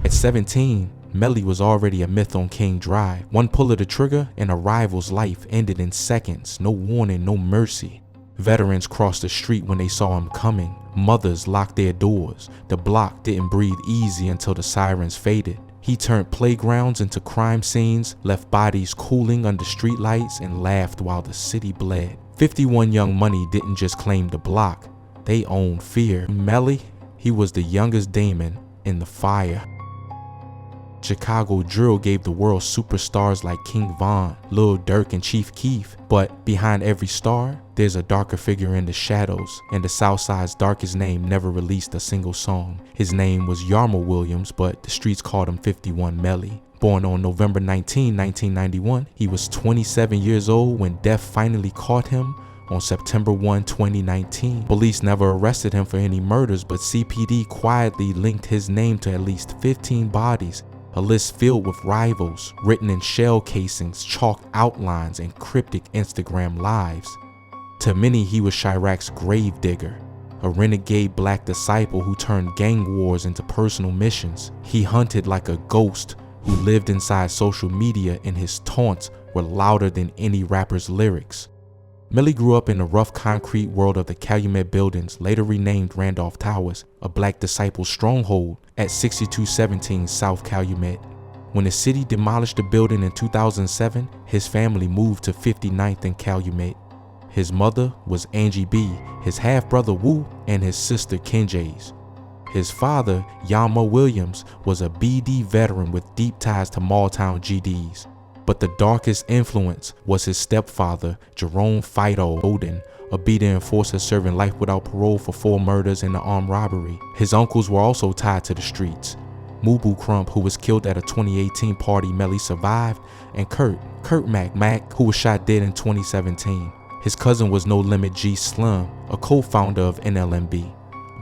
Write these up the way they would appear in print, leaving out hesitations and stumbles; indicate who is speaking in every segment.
Speaker 1: At 17, Melly was already a myth on King Drive. One pull of the trigger and a rival's life ended in seconds. No warning, no mercy. Veterans crossed the street when they saw him coming. Mothers locked their doors. The block didn't breathe easy until the sirens faded. He turned playgrounds into crime scenes, left bodies cooling under streetlights, and laughed while the city bled. 51 Young Money didn't just claim the block, they owned fear. Melly, he was the youngest Damon in the fire. Chicago drill gave the world superstars like King Von, Lil Durk, and Chief Keef, but behind every star, there's a darker figure in the shadows, and the Southside's darkest name never released a single song. His name was Yarmel Williams, but the streets called him 51 Melly. Born on November 19, 1991, he was 27 years old when death finally caught him on September 1, 2019. Police never arrested him for any murders, but CPD quietly linked his name to at least 15 bodies. A list filled with rivals, written in shell casings, chalked outlines, and cryptic Instagram lives. To many, he was Chirac's gravedigger, a renegade black disciple who turned gang wars into personal missions. He hunted like a ghost who lived inside social media, and his taunts were louder than any rapper's lyrics. Melly grew up in the rough concrete world of the Calumet buildings, later renamed Randolph Towers, a black disciple stronghold at 6217 South Calumet. When the city demolished the building in 2007, his family moved to 59th and Calumet. His mother was Angie B, his half-brother Wu, and his sister Kenjays. His father, Yarmel Williams, was a BD veteran with deep ties to Malltown GDs. But the darkest influence was his stepfather, Jerome Fido Odin, a beater enforcer serving life without parole for 4 murders and an armed robbery. His uncles were also tied to the streets. Mubu Crump, who was killed at a 2018 party Melly survived, and Kurt Mac, who was shot dead in 2017. His cousin was No Limit G Slum, a co-founder of NLMB.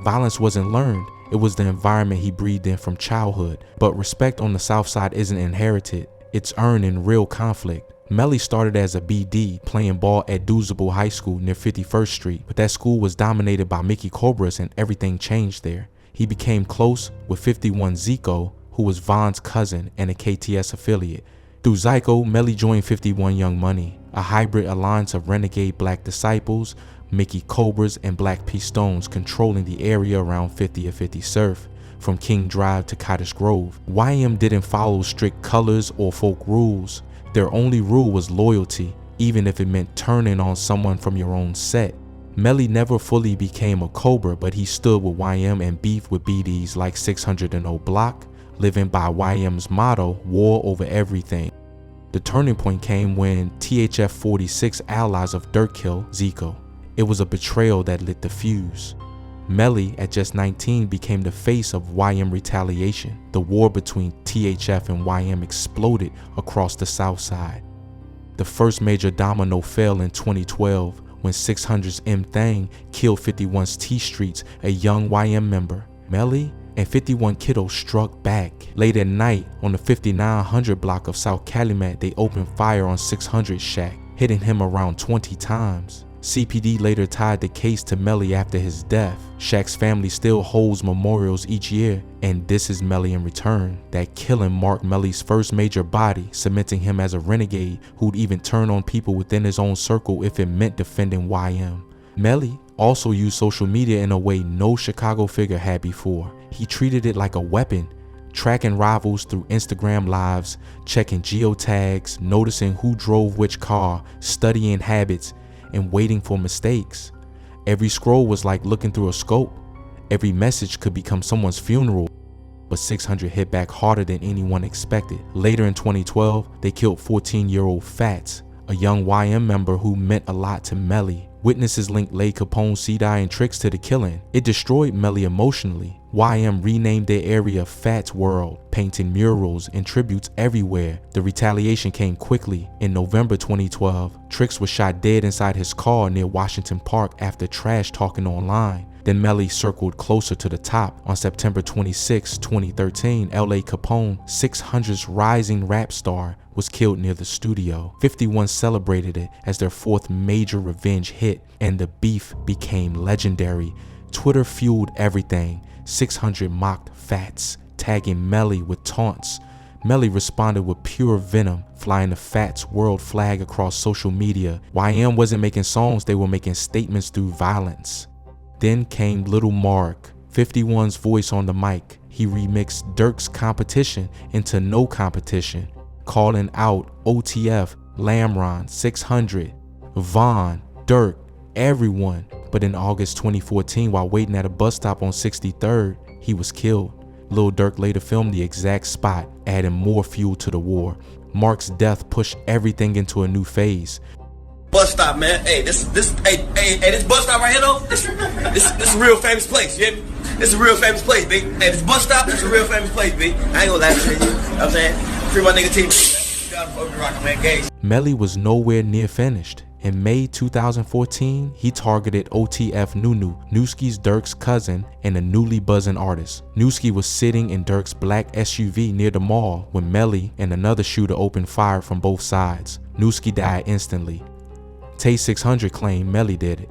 Speaker 1: Violence wasn't learned, it was the environment he breathed in from childhood. But respect on the South Side isn't inherited, it's earned in real conflict. Melly started as a BD, playing ball at Doozable High School near 51st Street, but that school was dominated by Mickey Cobras and everything changed there. He became close with 51 Zico, who was Von's cousin and a KTS affiliate. Through Zico, Melly joined 51 Young Money, a hybrid alliance of renegade black disciples, Mickey Cobras, and Black Pistones controlling the area around 50 or 50 Surf, from King Drive to Cottage Grove. YM didn't follow strict colors or folk rules. Their only rule was loyalty, even if it meant turning on someone from your own set. Melly never fully became a Cobra, but he stood with YM and beefed with BDs like 600 Block, living by YM's motto, war over everything. The turning point came when THF 46 allies of Dirt killed Zico. It was a betrayal that lit the fuse. Melly, at just 19, became the face of YM retaliation. The war between THF and YM exploded across the South Side. The first major domino fell in 2012 when 600's M Thang killed 51's T Streets, a young YM member. Melly and 51 Kiddo struck back. Late at night, on the 5900 block of South Calumet, they opened fire on 600's Shack, hitting him around 20 times. CPD later tied the case to Melly after his death. Shaq's family still holds memorials each year, and this is Melly in return. That killing marked Melly's first major body, cementing him as a renegade who'd even turn on people within his own circle if it meant defending YM. Melly also used social media in a way no Chicago figure had before. He treated it like a weapon, tracking rivals through Instagram lives, checking geotags, noticing who drove which car, studying habits, and waiting for mistakes. Every scroll was like looking through a scope. Every message could become someone's funeral. But 600 hit back harder than anyone expected. Later in 2012, they killed 14-year-old Fats, a young YM member who meant a lot to Melly. Witnesses linked L.A Capone, C-Dye, and Tricks to the killing. It destroyed Melly emotionally. YM renamed their area Fats World, painting murals and tributes everywhere. The retaliation came quickly. In November 2012, Tricks was shot dead inside his car near Washington Park after trash talking online. Then Melly circled closer to the top. On September 26, 2013, L.A Capone, 600's rising rap star, was killed near the studio. 51 celebrated it as their 4th major revenge hit, and the beef became legendary. Twitter fueled everything. 600 mocked Fats, tagging Melly with taunts. Melly responded with pure venom, flying the Fats world flag across social media. YM wasn't making songs, they were making statements through violence. Then came Little Mark, 51's voice on the mic. He remixed Durk's Competition into No Competition, calling out OTF, Lamron, 600, Von, Durk, everyone. But in August 2014, while waiting at a bus stop on 63rd, he was killed. Lil Durk later filmed the exact spot, adding more fuel to the war. Mark's death pushed everything into a new phase.
Speaker 2: Bus stop, man. Hey, this bus stop right here, though. This is a real famous place. You hear me? This is a real famous place, B. Hey, this bus stop, this is a real famous place, B. I ain't gonna lie to you. You know what I'm saying? Free my nigga team.
Speaker 1: Melly was nowhere near finished. In May 2014, he targeted OTF Nunu, Nuski's Durk's cousin and a newly buzzing artist. Nuski was sitting in Durk's black SUV near the mall when Melly and another shooter opened fire from both sides. Nuski died instantly. Tay 600 claimed Melly did it.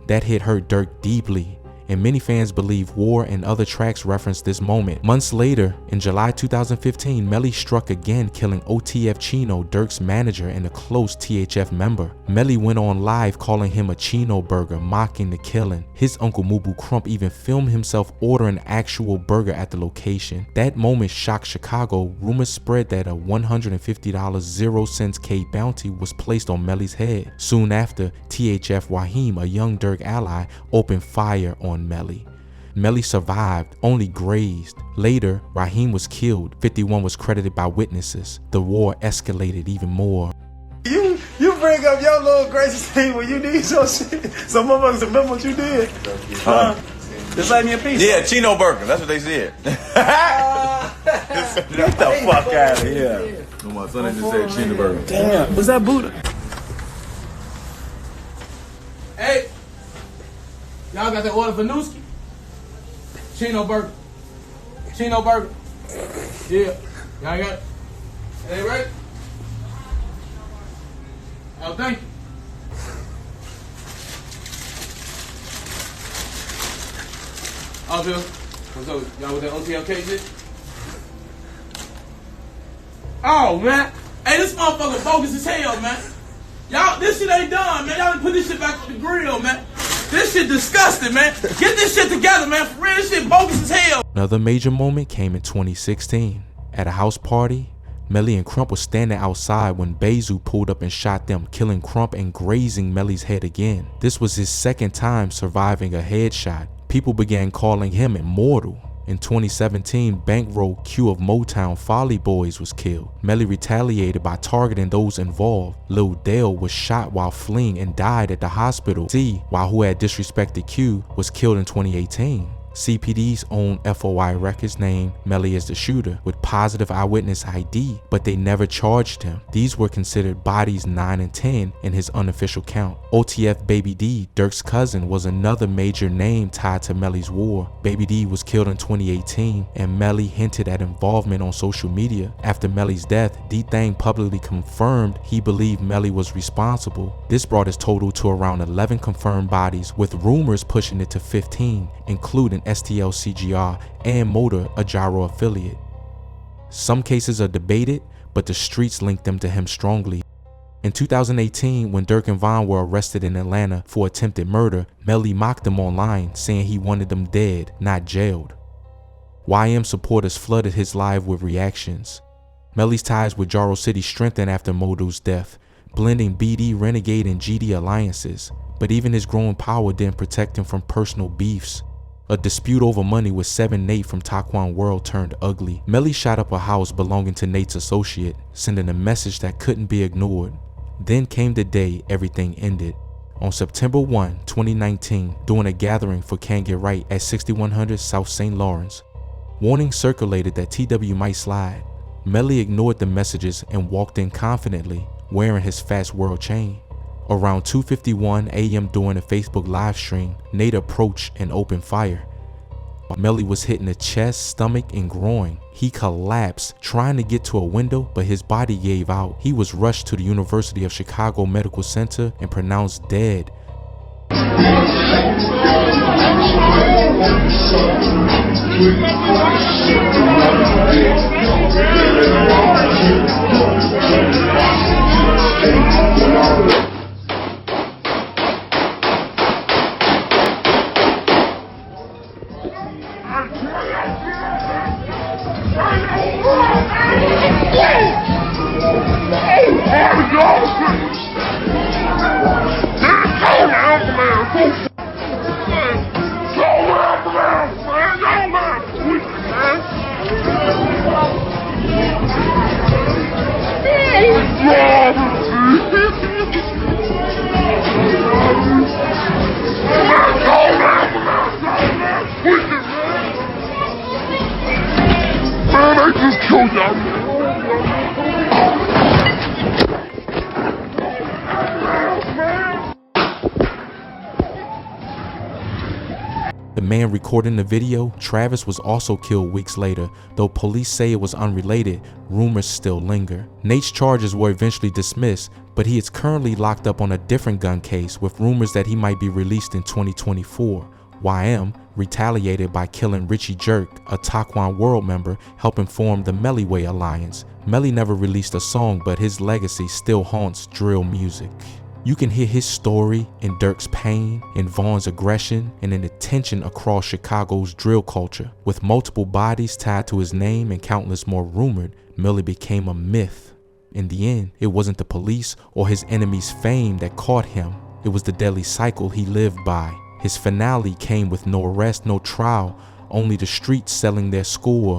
Speaker 1: That hit hurt Durk deeply, and many fans believe War and other tracks reference this moment. Months later, in July 2015, Melly struck again, killing OTF Chino, Durk's manager and a close THF member. Melly went on live calling him a Chino burger, mocking the killing. His uncle Mubu Crump even filmed himself ordering an actual burger at the location. That moment shocked Chicago. Rumors spread that a $150 0 K bounty was placed on Melly's head. Soon after, THF Wahim, a young Durk ally, opened fire on Melly. Melly survived, only grazed. Later, Raheem was killed. 51 was credited by witnesses. The war escalated even more.
Speaker 3: You bring up your little gracious thing when you need your shit. Some of us remember what you did. Just let me a piece.
Speaker 4: Yeah, Chino burger. That's what they said.
Speaker 3: Get the fuck out of here.
Speaker 4: No, my son just said Chino burger.
Speaker 3: Damn, was that Buddha?
Speaker 5: Hey, y'all got that order for Nuski? Chino burger. Chino burger. Yeah. Y'all got it? They ready? Oh, thank you. Oh, Bill. What's up? Y'all with that OTLK shit? Oh, man. Hey, this motherfucker bogus as hell, man. Y'all, this shit ain't done, man. Y'all done put this shit back on the grill, man. This shit disgusting, man. Get this shit together, man. For real, this shit bogus as hell.
Speaker 1: Another major moment came in 2016. At a house party, Melly and Crump were standing outside when Bezu pulled up and shot them, killing Crump and grazing Melly's head again. This was his second time surviving a headshot. People began calling him immortal. In 2017, Bankroll Q of Motown, Folly Boys, was killed. Melly retaliated by targeting those involved. Lil Dell was shot while fleeing and died at the hospital. C, while who had disrespected Q, was killed in 2018. CPD's own FOI records named Melly as the shooter with positive eyewitness ID, but they never charged him. These were considered bodies 9 and 10 in his unofficial count. OTF Baby D, Durk's cousin, was another major name tied to Melly's war. Baby D was killed in 2018, and Melly hinted at involvement on social media. After Melly's death, D-Thang publicly confirmed he believed Melly was responsible. This brought his total to around 11 confirmed bodies, with rumors pushing it to 15, including STLCGR and Motor, a Gyro affiliate. Some cases are debated, but the streets link them to him strongly. In 2018, when Durk and Von were arrested in Atlanta for attempted murder, Melly mocked them online, saying he wanted them dead, not jailed. YM supporters flooded his live with reactions. Melly's ties with Jaro City strengthened after Modu's death, blending BD, Renegade, and GD alliances. But even his growing power didn't protect him from personal beefs. A dispute over money with 7 Nate from Taquan World turned ugly. Melly shot up a house belonging to Nate's associate, sending a message that couldn't be ignored. Then came the day everything ended. On September 1, 2019, during a gathering for Can't Get Right at 6100 South St. Lawrence, warnings circulated that TW might slide. Melly ignored the messages and walked in confidently, wearing his Fast World chain. Around 2:51 a.m. during a Facebook live stream, Nate approached and opened fire. Melly was hit in the chest, stomach, and groin. He collapsed, trying to get to a window, but his body gave out. He was rushed to the University of Chicago Medical Center and pronounced dead. The man recording the video, Travis, was also killed weeks later. Though police say it was unrelated, rumors still linger. Nate's charges were eventually dismissed, but he is currently locked up on a different gun case with rumors that he might be released in 2024. YM retaliated by killing Richie Jerk, a Taquan World member, helping form the Melly Alliance. Melly never released a song, but his legacy still haunts drill music. You can hear his story in Dirk's pain, in Vaughn's aggression, and in the tension across Chicago's drill culture. With multiple bodies tied to his name and countless more rumored, Melly became a myth. In the end, it wasn't the police or his enemies' fame that caught him. It was the deadly cycle he lived by. His finale came with no arrest, no trial, only the streets selling their score